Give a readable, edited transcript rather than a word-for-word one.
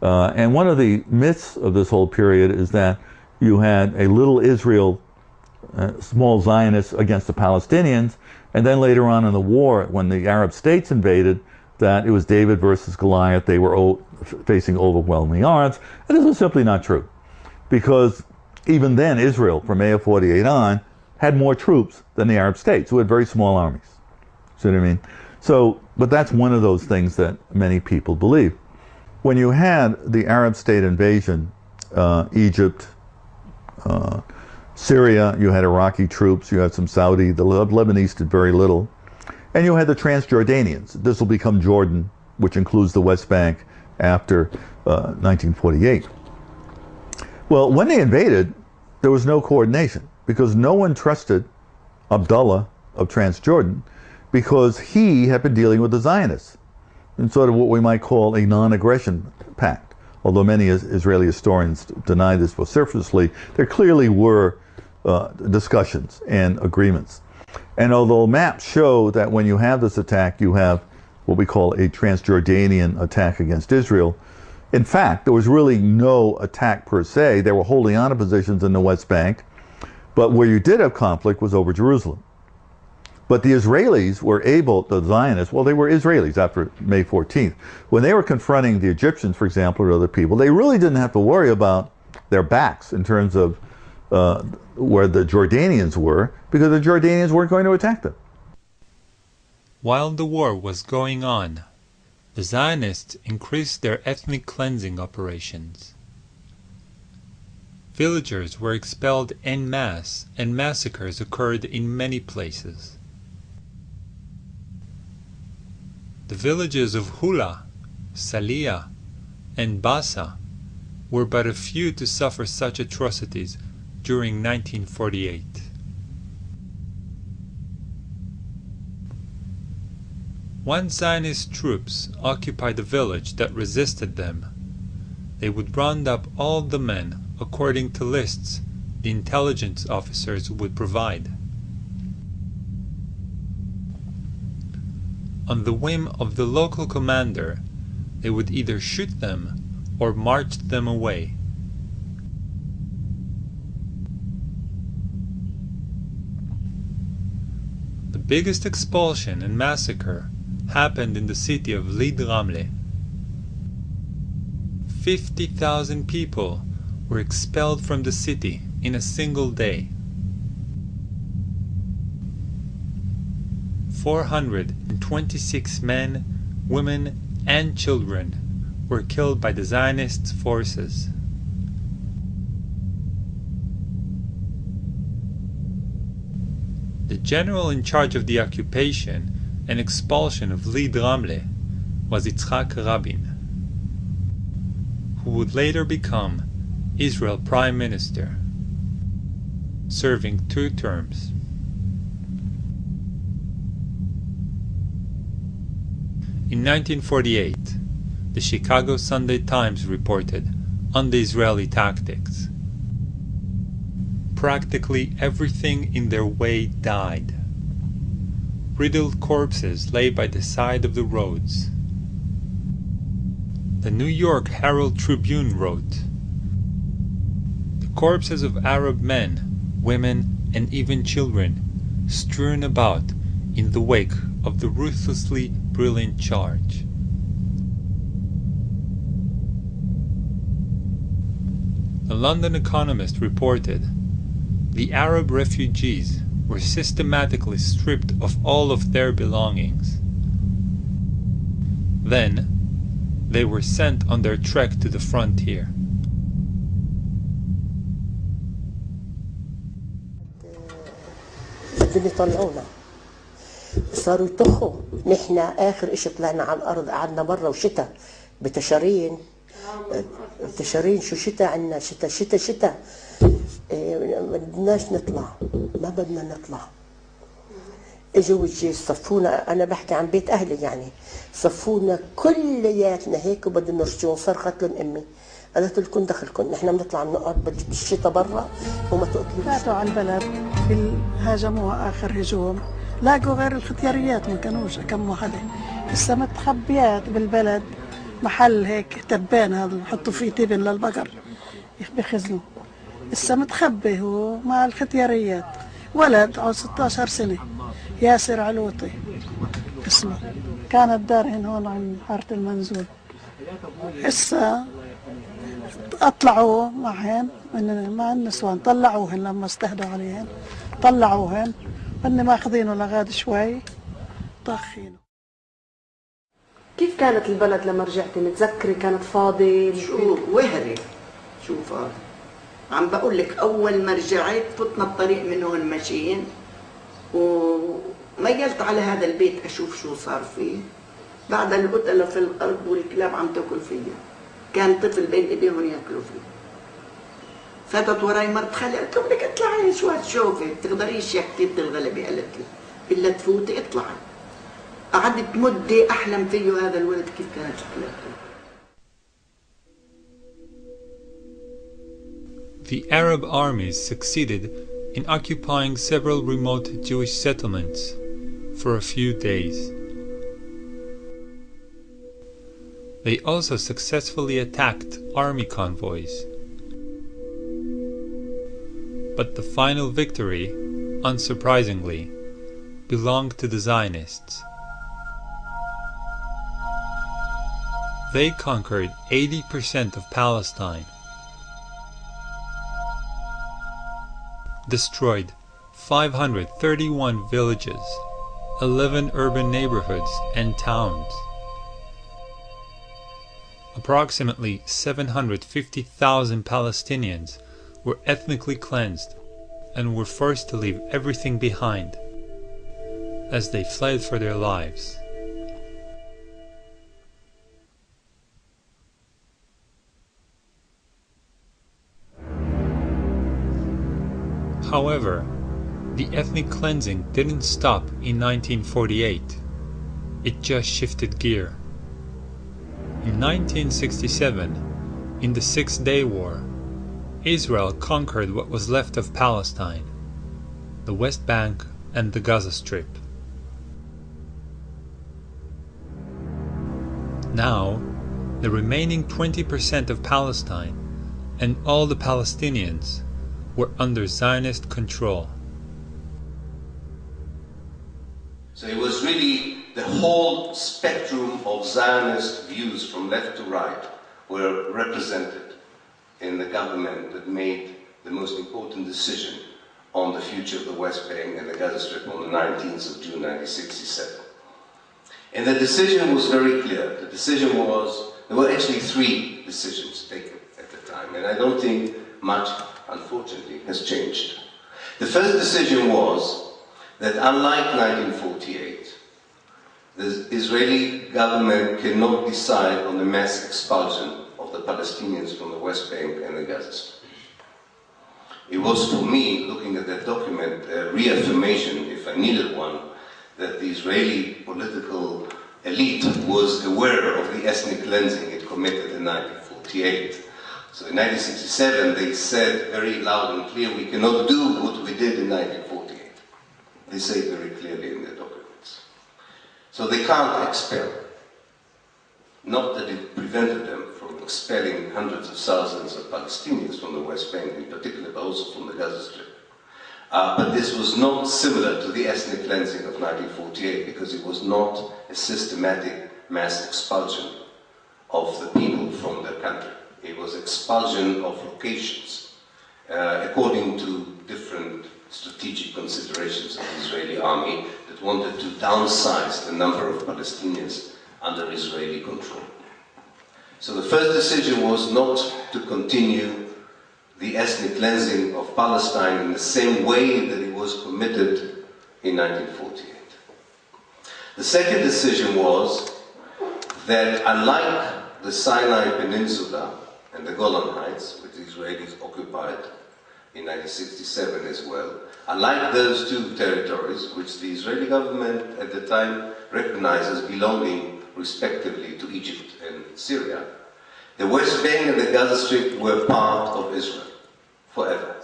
And one of the myths of this whole period is that you had a little Israel, small Zionists against the Palestinians, and then later on in the war, when the Arab states invaded, that it was David versus Goliath. They were facing overwhelming odds, and this was simply not true. Because even then, Israel, from May of 48 on, had more troops than the Arab states, who had very small armies. See what I mean? So, but that's one of those things that many people believe. When you had the Arab state invasion, Egypt, Syria, you had Iraqi troops, you had some Saudi, the Lebanese did very little. And you had the Transjordanians. This will become Jordan, which includes the West Bank after 1948. Well, when they invaded, there was no coordination because no one trusted Abdullah of Transjordan because he had been dealing with the Zionists in sort of what we might call a non-aggression pact. Although many Israeli historians deny this vociferously, there clearly were discussions and agreements. And although maps show that when you have this attack, you have what we call a Transjordanian attack against Israel, in fact, there was really no attack per se. They were holding on to positions in the West Bank, but where you did have conflict was over Jerusalem. But the Israelis were able, the Zionists, well, they were Israelis after May 14th. When they were confronting the Egyptians, for example, or other people, they really didn't have to worry about their backs in terms of where the Jordanians were, because the Jordanians weren't going to attack them. While the war was going on, the Zionists increased their ethnic cleansing operations. Villagers were expelled en masse, and massacres occurred in many places. The villages of Hula, Saliyah, and Bassa were but a few to suffer such atrocities during 1948. Once Zionist troops occupied a village that resisted them, they would round up all the men according to lists the intelligence officers would provide. On the whim of the local commander, they would either shoot them or march them away. The biggest expulsion and massacre happened in the city of Lid Ramle. 50,000 people were expelled from the city in a single day. 426 men, women, and children were killed by the Zionist forces. The general in charge of the occupation and expulsion of Lid Ramle was Yitzhak Rabin, who would later become Israel Prime Minister, serving 2 terms. In 1948, the Chicago Sunday Times reported on the Israeli tactics. Practically everything in their way died. Riddled corpses lay by the side of the roads. The New York Herald Tribune wrote, "The corpses of Arab men, women, and even children strewn about in the wake of the ruthlessly brilliant charge." The London Economist reported, "The Arab refugees were systematically stripped of all of their belongings. Then, they were sent on their trek to the frontier." بدهم يطلعونا، صاروا يطخوا. نحن آخر إشي طلعنا على الأرض قعدنا برا وشتاء بتشارين. تشارين شو شتاء عنا، شتاء ما بدناش نطلع، ما بدنا نطلع. اجوا الجيش صفونا، انا بحكي عن بيت اهلي يعني، صفونا كلياتنا هيك وبدهم نرجعون. صرخت لهم امي، قالت لكم دخلكم، نحن بنطلع بنقعد بالشتاء برا وما تقتلوش. فاتوا على البلد هاجموها اخر هجوم، لاقوا غير الختياريات ما كانوش كم وحده، لسه متخبيات بالبلد محل هيك تبان هذا بحطوا فيه تبن للبقر بخزنه. لسه متخبي هو مع الختياريات. ولد عمره 16 سنة ياسر علوطي اسمه. كانت دارهن هون عن حارة المنزول. هسه اطلعوا معهن مع النسوان، طلعوهن لما استهدوا عليهن، طلعوهن هن ماخذينه لغاد شوي طاخينه. كيف كانت البلد لما رجعتي؟ متذكري كانت فاضي؟ شو وهري، شو فاضي. عم بقول لك اول ما رجعت فتنا الطريق من هون ماشيين، وميلت على هذا البيت اشوف شو صار فيه. بعد القتلة في الارض والكلاب عم تاكل فيه. كان طفل بين ايديهم ياكلوا فيه. فاتت وراي مرت خالي قلت له بدك اطلعي شو هتشوفي؟ بتقدريش يا كتيبة الغلبة قالت لي الا تفوتي اطلعي. قعدت مدة احلم فيه هذا الولد كيف كانت شكلته. The Arab armies succeeded in occupying several remote Jewish settlements for a few days. They also successfully attacked army convoys. But the final victory, unsurprisingly, belonged to the Zionists. They conquered 80% of Palestine, destroyed 531 villages, 11 urban neighborhoods and towns. Approximately 750,000 Palestinians were ethnically cleansed and were forced to leave everything behind as they fled for their lives. However, the ethnic cleansing didn't stop in 1948. It just shifted gear. In 1967, in the Six-Day War, Israel conquered what was left of Palestine, the West Bank and the Gaza Strip. Now, the remaining 20% of Palestine and all the Palestinians were under Zionist control. So it was really the whole spectrum of Zionist views from left to right were represented in the government that made the most important decision on the future of the West Bank and the Gaza Strip on the 19th of June 1967. And the decision was very clear. The decision was, there were actually three decisions taken at the time, and I don't think much, unfortunately, has changed. The first decision was that unlike 1948, the Israeli government cannot decide on the mass expulsion of the Palestinians from the West Bank and the Gaza Strip. It was for me, looking at that document, a reaffirmation, if I needed one, that the Israeli political elite was aware of the ethnic cleansing it committed in 1948. So in 1967 they said very loud and clear, we cannot do what we did in 1948. They say it very clearly in their documents. So they can't expel. Not that it prevented them from expelling hundreds of thousands of Palestinians from the West Bank in particular, but also from the Gaza Strip. But this was not similar to the ethnic cleansing of 1948 because it was not a systematic mass expulsion of the people from their country. It was expulsion of locations according to different strategic considerations of the Israeli army that wanted to downsize the number of Palestinians under Israeli control. So the first decision was not to continue the ethnic cleansing of Palestine in the same way that it was committed in 1948. The second decision was that unlike the Sinai Peninsula and the Golan Heights, which the Israelis occupied in 1967 as well, unlike those two territories, which the Israeli government at the time recognized as belonging respectively to Egypt and Syria, the West Bank and the Gaza Strip were part of Israel forever.